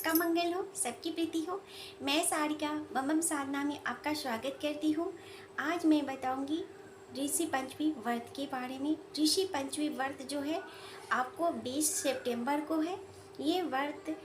सबका मंगल हो, सबकी प्रीति हो। मैं सारिका बम साधना में आपका स्वागत करती हूँ। आज मैं बताऊँगी ऋषि पंचमी व्रत के बारे में। ऋषि पंचमी व्रत जो है आपको 20 सितंबर को है। ये व्रत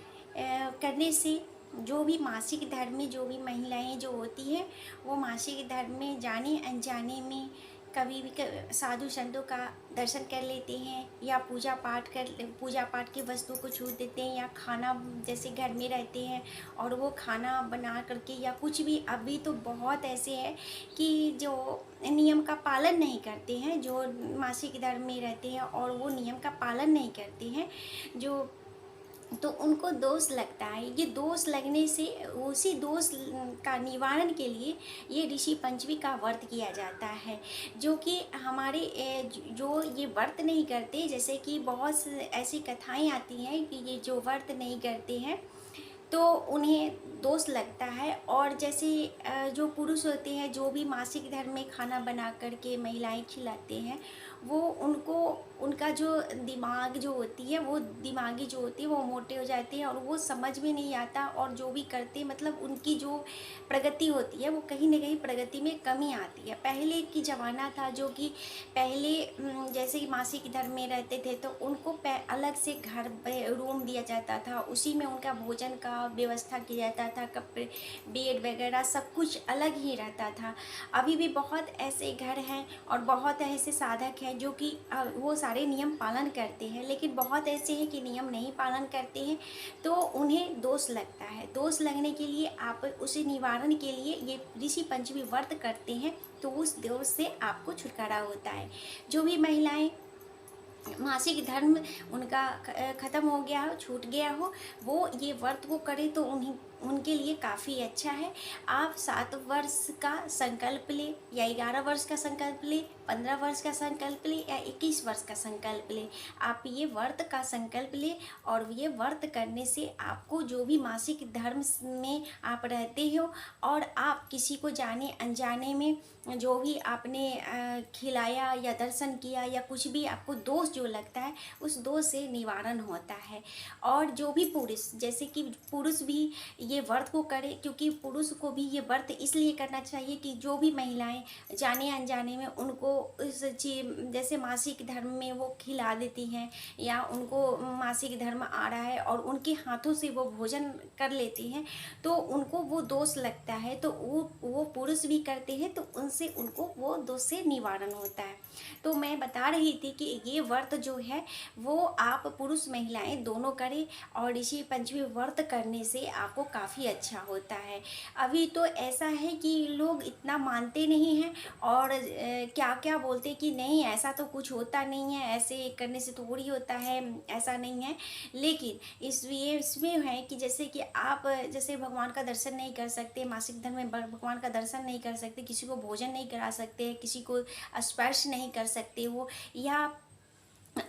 करने से जो भी मासिक धर्म में जो भी महिलाएं जो होती हैं वो मासिक धर्म में जाने अनजाने में कभी भी साधु संतों का दर्शन कर लेते हैं या पूजा पाठ की वस्तु को छू देते हैं या खाना जैसे घर में रहते हैं और वो खाना बना करके या कुछ भी। अभी तो बहुत ऐसे हैं कि जो नियम का पालन नहीं करते हैं, जो मासिक धर्म में रहते हैं और वो नियम का पालन नहीं करते हैं, जो तो उनको दोष लगता है। ये दोष लगने से उसी दोष का निवारण के लिए ये ऋषि पंचमी का व्रत किया जाता है। जो कि हमारे जो ये व्रत नहीं करते, जैसे कि बहुत ऐसी कथाएं आती हैं कि ये जो व्रत नहीं करते हैं तो उन्हें दोष लगता है। और जैसे जो पुरुष होते हैं जो भी मासिक धर्म में खाना बना करके महिलाएं खिलाते हैं, वो उनको उनका जो दिमाग जो होती है वो दिमागी जो होती है वो मोटे हो जाते हैं और वो समझ में नहीं आता। और जो भी करते मतलब उनकी जो प्रगति होती है वो कहीं ना कहीं प्रगति में कमी आती है। पहले की ज़माना था जो कि पहले जैसे कि मासिक धर्म में रहते थे तो उनको अलग से घर रूम दिया जाता था, उसी में उनका भोजन का व्यवस्था किया जाता था, कपड़े बेड वगैरह सब कुछ अलग ही रहता था। अभी भी बहुत ऐसे घर हैं और बहुत ऐसे साधक हैं जो कि वो सारे नियम पालन करते हैं, लेकिन बहुत ऐसे हैं कि नियम नहीं पालन करते हैं तो उन्हें दोष लगता है। दोष लगने के लिए आप उसे निवारण के लिए ये ऋषि पंचमी व्रत करते हैं तो उस दोष से आपको छुटकारा होता है। जो भी महिलाएं मासिक धर्म उनका ख़त्म हो गया हो, छूट गया हो, वो ये व्रत को करें तो उनके लिए काफ़ी अच्छा है। आप 7 वर्ष का संकल्प ले या 11 वर्ष का संकल्प ले, 15 वर्ष का संकल्प ले या 21 वर्ष का संकल्प ले, आप ये व्रत का संकल्प ले। और ये व्रत करने से आपको जो भी मासिक धर्म में आप रहते हो और आप किसी को जाने अनजाने में जो भी आपने खिलाया या दर्शन किया या कुछ भी आपको दोष जो लगता है उस दोष से निवारण होता है। और जो भी पुरुष, जैसे कि पुरुष भी ये व्रत को करे, क्योंकि पुरुष को भी ये व्रत इसलिए करना चाहिए कि जो भी महिलाएं जाने अनजाने में उनको इस चीज जैसे मासिक धर्म में वो खिला देती हैं या उनको मासिक धर्म आ रहा है और उनके हाथों से वो भोजन कर लेती हैं तो उनको वो दोष लगता है, तो वो पुरुष भी करते हैं तो उनसे उनको वो दोष से निवारण होता है। तो मैं बता रही थी कि ये व्रत जो है वो आप पुरुष महिलाएं दोनों करें और ऋषि पंचमी व्रत करने से आपको काफ़ी अच्छा होता है। अभी तो ऐसा है कि लोग इतना मानते नहीं हैं और क्या क्या बोलते कि नहीं ऐसा तो कुछ होता नहीं है, ऐसे करने से थोड़ी होता है, ऐसा नहीं है। लेकिन इसमें है कि जैसे कि आप जैसे भगवान का दर्शन नहीं कर सकते, मासिक धर्म में भगवान का दर्शन नहीं कर सकते, किसी को भोजन नहीं करा सकते, किसी को स्पर्श नहीं कर सकते हो, या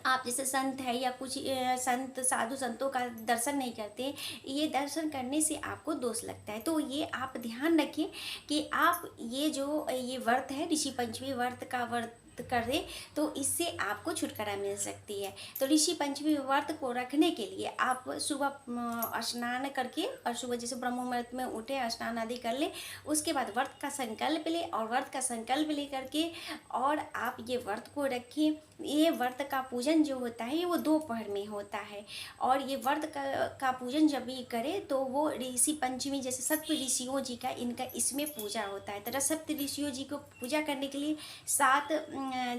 आप जैसे संत है या कुछ संत साधु संतों का दर्शन नहीं करते, ये दर्शन करने से आपको दोष लगता है। तो ये आप ध्यान रखें कि आप ये व्रत है ऋषि पंचमी व्रत का व्रत कर दे तो इससे आपको छुटकारा मिल सकती है। तो ऋषि पंचमी व्रत को रखने के लिए आप सुबह स्नान करके और सुबह जैसे ब्रह्म मुहूर्त में उठे स्नान आदि कर ले, उसके बाद व्रत का संकल्प ले और व्रत का संकल्प ले करके और आप ये व्रत को रखिए। ये व्रत का पूजन जो होता है वो दोपहर में होता है और ये व्रत का पूजन जब भी करे तो वो ऋषि पंचमी जैसे सप्त ऋषियों जी का इनका इसमें पूजा होता है। तो सप्त ऋषियों जी को पूजा करने के लिए 7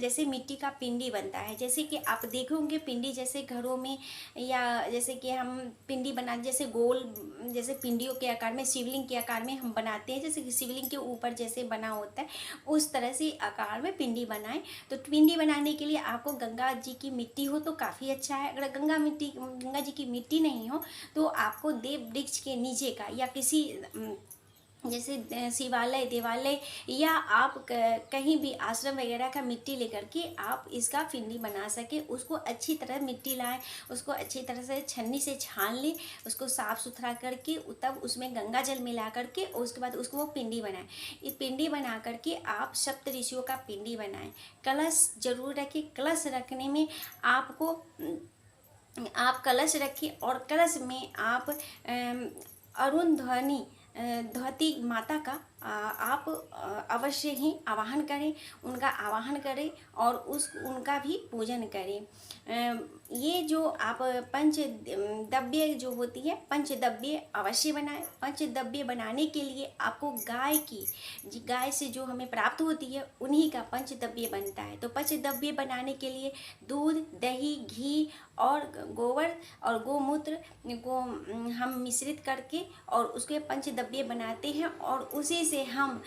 जैसे मिट्टी का पिंडी बनता है। जैसे कि आप देखोगे पिंडी जैसे घरों में या जैसे कि हम पिंडी बना जैसे गोल जैसे पिंडियों के आकार में शिवलिंग के आकार में हम बनाते हैं, जैसे कि शिवलिंग के ऊपर जैसे बना होता है उस तरह से आकार में पिंडी बनाएं। तो पिंडी बनाने के लिए आपको गंगा जी की मिट्टी हो तो काफ़ी अच्छा है। अगर गंगा जी की मिट्टी नहीं हो तो आपको देव वृक्ष के नीचे का या किसी जैसे शिवालय देवालय या आप कहीं भी आश्रम वगैरह का मिट्टी लेकर के आप इसका पिंडी बना सके। उसको अच्छी तरह मिट्टी लाएं, उसको अच्छी तरह से छन्नी से छान लें, उसको साफ़ सुथरा करके तब उसमें गंगा जल मिला करके उसके बाद उसको वो पिंडी बनाएं। ये पिंडी बना करके आप सप्त ऋषियों का पिंडी बनाएं। कलश जरूर रखें। कलश रखने में आपको आप कलश रखें और कलश में आप अरुण ध्वनि धौती माता का आप अवश्य ही आवाहन करें, उनका आवाहन करें और उनका भी पूजन करें। ये जो आप पंचद्रव्य जो होती है, पंचद्रव्य अवश्य बनाएं। पंचद्रव्य बनाने के लिए आपको गाय से जो हमें प्राप्त होती है उन्हीं का पंचद्रव्य बनता है। तो पंचद्रव्य बनाने के लिए दूध, दही, घी और गोबर और गोमूत्र को हम मिश्रित करके और उसके पंचद्रव्य बनाते हैं और उसी से हम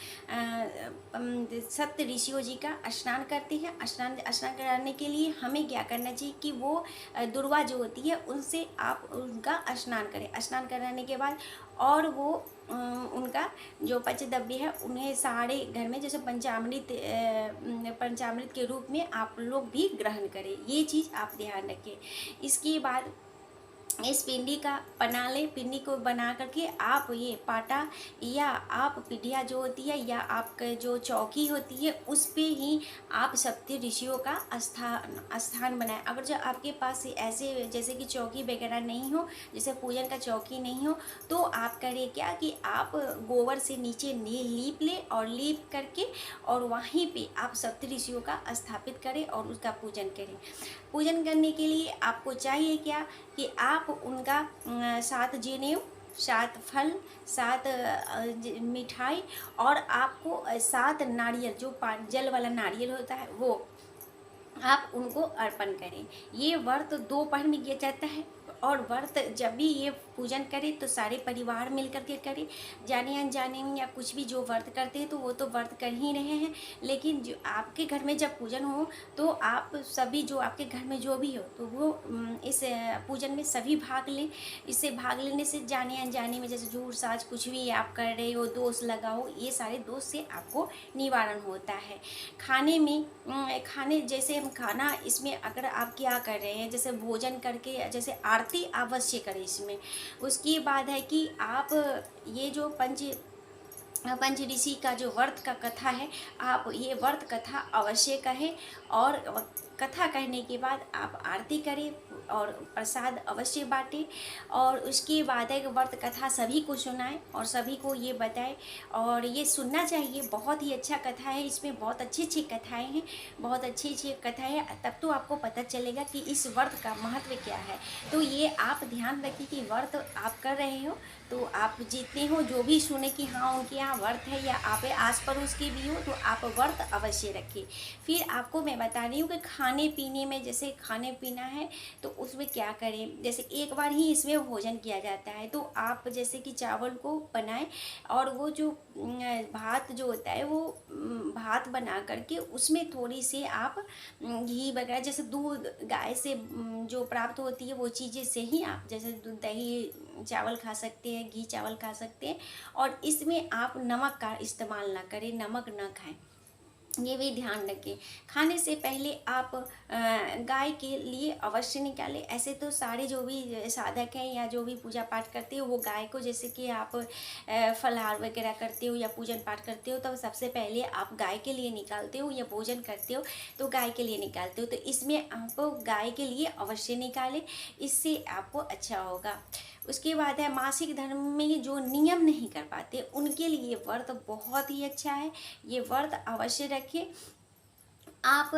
सप्त ऋषियों जी का स्नान करते हैं। स्नान कराने के लिए हमें क्या करना चाहिए कि वो दुर्वा जो होती है उनसे आप उनका स्नान करें। स्नान कराने के बाद और वो उनका जो पंचद्रव्य है उन्हें सारे घर में जैसे पंचामृत के रूप में आप लोग भी ग्रहण करें। ये चीज़ आप ध्यान रखें। इसके बाद इस पिंडी का बना लें। पिंडी को बना करके आप ये पाटा या आप पीढ़िया जो होती है या आपका जो चौकी होती है उस पे ही आप सप्त ऋषियों का स्थान बनाएं। अगर जो आपके पास ऐसे जैसे कि चौकी वगैरह नहीं हो, जैसे पूजन का चौकी नहीं हो, तो आप करें क्या कि आप गोबर से नीचे लीप लें और लीप करके और वहीं पे आप सप्त ऋषियों का स्थापित करें और उसका पूजन करें। पूजन करने के लिए आपको चाहिए क्या कि आप उनका 7 जनेऊ, 7 फल, 7 मिठाई और आपको 7 नारियल जो जल वाला नारियल होता है वो आप उनको अर्पण करें। ये व्रत दोपहर में किया जाता है और व्रत जब भी ये पूजन करें तो सारे परिवार मिल करके करें। जाने अनजाने में या कुछ भी जो व्रत करते हैं तो वो तो व्रत कर ही रहे हैं, लेकिन जो आपके घर में जब पूजन हो तो आप सभी जो आपके घर में जो भी हो तो वो इस पूजन में सभी भाग लें। इससे भाग लेने से जाने अनजाने में जैसे झूठ साज कुछ भी आप कर रहे हो, दोष लगाओ, ये सारे दोष से आपको निवारण होता है। खाने में खाने जैसे हम खाना इसमें अगर आप क्या कर रहे हैं, जैसे भोजन करके जैसे आरती अवश्य करें इसमें। उसकी बात है कि आप ये जो पंच ऋषि का जो व्रत का कथा है, आप ये व्रत कथा अवश्य कहें और कथा कहने के बाद आप आरती करें और प्रसाद अवश्य बांटें और उसके बाद है व्रत कथा सभी को सुनाएं और सभी को ये बताएं और ये सुनना चाहिए। बहुत ही अच्छा कथा है, इसमें बहुत अच्छी कथाएं हैं, बहुत अच्छी कथाएं हैं, तब तो आपको पता चलेगा कि इस व्रत का महत्व क्या है। तो ये आप ध्यान रखिए कि व्रत आप कर रहे हो तो आप जितने हो जो भी सुने कि हाँ उनके यहाँ व्रत है या आप आस पड़ोस के भी हो तो आप व्रत अवश्य रखें। फिर आपको मैं बता रही हूँ कि खाने पीने में जैसे खाने पीना है तो उसमें क्या करें। जैसे एक बार ही इसमें भोजन किया जाता है तो आप जैसे कि चावल को बनाएं और वो जो भात जो होता है वो भात बना करके उसमें थोड़ी सी आप घी वगैरह जैसे दूध गाय से जो प्राप्त होती है वो चीज़ें से ही आप जैसे दही चावल खा सकते हैं, घी चावल खा सकते हैं और इसमें आप नमक का इस्तेमाल ना करें, नमक ना खाएं, ये भी ध्यान रखें। खाने से पहले आप गाय के लिए अवश्य निकालें। ऐसे तो सारे जो भी साधक हैं या जो भी पूजा पाठ करते हो वो गाय को जैसे कि आप फलाहार वगैरह करते हो या पूजन पाठ करते हो तो सबसे पहले आप गाय के लिए निकालते हो या भोजन करते हो तो गाय के लिए निकालते हो। तो इसमें आप गाय के लिए अवश्य निकालें, इससे आपको अच्छा होगा। उसके बाद है मासिक धर्म में जो नियम नहीं कर पाते उनके लिए व्रत बहुत ही अच्छा है, ये व्रत अवश्य रखें। आप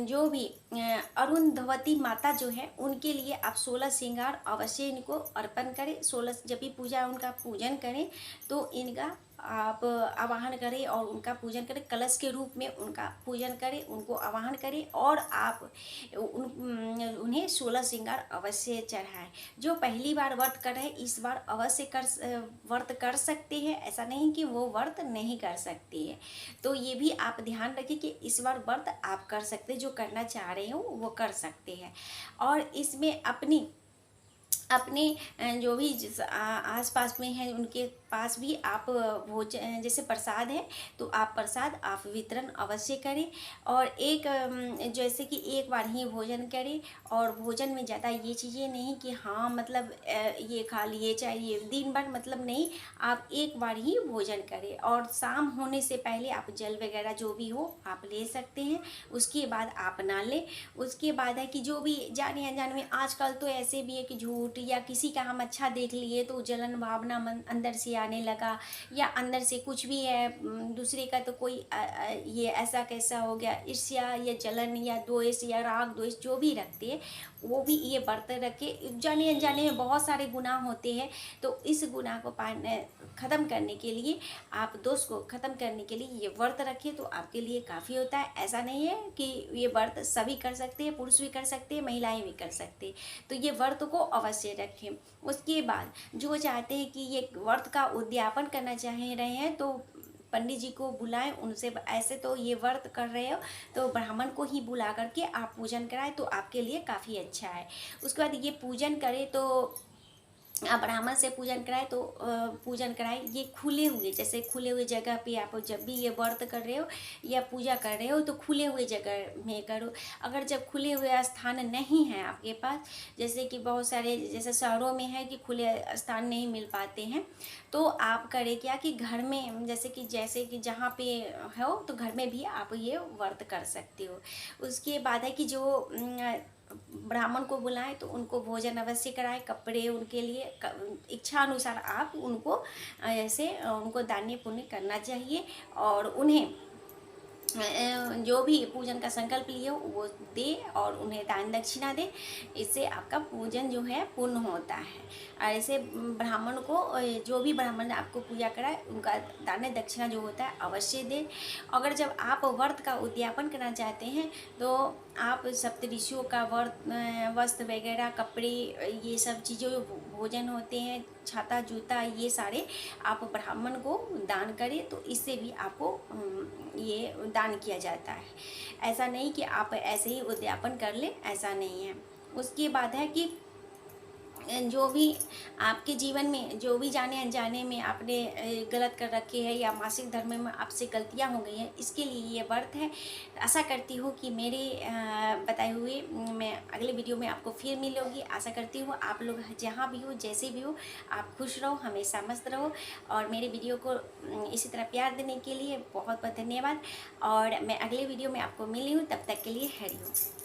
जो भी अरुंधवती माता जो है उनके लिए आप 16 श्रृंगार अवश्य इनको अर्पण करें। 16 जब भी पूजा उनका पूजन करें तो इनका आप आवाहन करें और उनका पूजन करें, कलश के रूप में उनका पूजन करें, उनको आवाहन करें और आप उन्हें 16 श्रृंगार अवश्य चढ़ाएं। जो पहली बार व्रत कर रहे हैं इस बार अवश्य व्रत कर सकते हैं, ऐसा नहीं कि वो व्रत नहीं कर सकते हैं। तो ये भी आप ध्यान रखें कि इस बार व्रत आप कर सकते, जो करना चाह रहे हो वो कर सकते हैं। और इसमें अपनी अपने जो भी आस पास में हैं उनके पास भी आप भोजन जैसे प्रसाद है तो आप प्रसाद आप वितरण अवश्य करें। और एक जैसे कि एक बार ही भोजन करें, और भोजन में ज़्यादा ये चीज़ें नहीं कि हाँ मतलब ये खा लिए चाहिए दिन भर, मतलब नहीं। आप एक बार ही भोजन करें, और शाम होने से पहले आप जल वगैरह जो भी हो आप ले सकते हैं, उसके बाद आप ना लें। उसके बाद है कि जो भी जाने अनजाने में आजकल तो ऐसे भी है कि झूठ या किसी का हम अच्छा देख लिए तो जलन भावना मन अंदर से आने लगा, या अंदर से कुछ भी है दूसरे का तो कोई ये ऐसा कैसा हो गया, ईर्ष्या या जलन या द्वेष या राग द्वेष जो भी रखते हैं वो भी ये बर्तन रखे। जाने अनजाने में बहुत सारे गुनाह होते हैं, तो इस गुनाह को ख़त्म करने के लिए, आप दोष को ख़त्म करने के लिए ये व्रत रखें तो आपके लिए काफ़ी होता है। ऐसा नहीं है कि ये व्रत सभी कर सकते हैं, पुरुष भी कर सकते हैं, महिलाएं भी कर सकते हैं, तो ये व्रत को अवश्य रखें। उसके बाद जो चाहते हैं कि ये व्रत का उद्यापन करना चाह रहे हैं तो पंडित जी को बुलाएं, उनसे ऐसे तो ये व्रत कर रहे हो तो ब्राह्मण को ही बुला करके आप पूजन कराएं तो आपके लिए काफ़ी अच्छा है। उसके बाद ये पूजन करें तो आप ब्राह्मण से पूजन कराए तो पूजन कराए ये खुले हुए, जैसे खुले हुए जगह पे आप जब भी ये व्रत कर रहे हो या पूजा कर रहे हो तो खुले हुए जगह में करो। अगर जब खुले हुए स्थान नहीं है आपके पास, जैसे कि बहुत सारे जैसे शहरों में है कि खुले स्थान नहीं मिल पाते हैं, तो आप करें क्या कि घर में जैसे कि जहाँ पे हो तो घर में भी आप ये व्रत कर सकते हो। उसके बाद है कि जो ब्राह्मण को बुलाएं तो उनको भोजन अवश्य कराएं, कपड़े उनके लिए इच्छा अनुसार आप उनको ऐसे उनको दान पुण्य करना चाहिए, और उन्हें जो भी पूजन का संकल्प लिए हो वो दे और उन्हें दान दक्षिणा दे। इससे आपका पूजन जो है पूर्ण होता है। और ऐसे ब्राह्मण को जो भी ब्राह्मण ने आपको पूजा कराए उनका दान दक्षिणा जो होता है अवश्य दे। अगर जब आप व्रत का उद्यापन करना चाहते हैं तो आप सप्तऋषियों का वस्त्र वगैरह कपड़े ये सब चीज़ें जो भोजन होते हैं, छाता जूता ये सारे आप ब्राह्मण को दान करें तो इससे भी आपको ये दान किया जाता है। ऐसा नहीं कि आप ऐसे ही उद्यापन कर लें, ऐसा नहीं है। उसके बाद है कि जो भी आपके जीवन में जो भी जाने अनजाने में आपने गलत कर रखे हैं या मासिक धर्म में आपसे गलतियां हो गई हैं, इसके लिए ये व्रत है। आशा करती हूँ कि मेरे बताए हुए मैं अगले वीडियो में आपको फिर मिलूंगी। आशा करती हूँ आप लोग जहाँ भी हो जैसे भी हो आप खुश रहो, हमेशा मस्त रहो, और मेरे वीडियो को इसी तरह प्यार देने के लिए बहुत बहुत धन्यवाद। और मैं अगले वीडियो में आपको मिली हूँ, तब तक के लिए हरि ओम।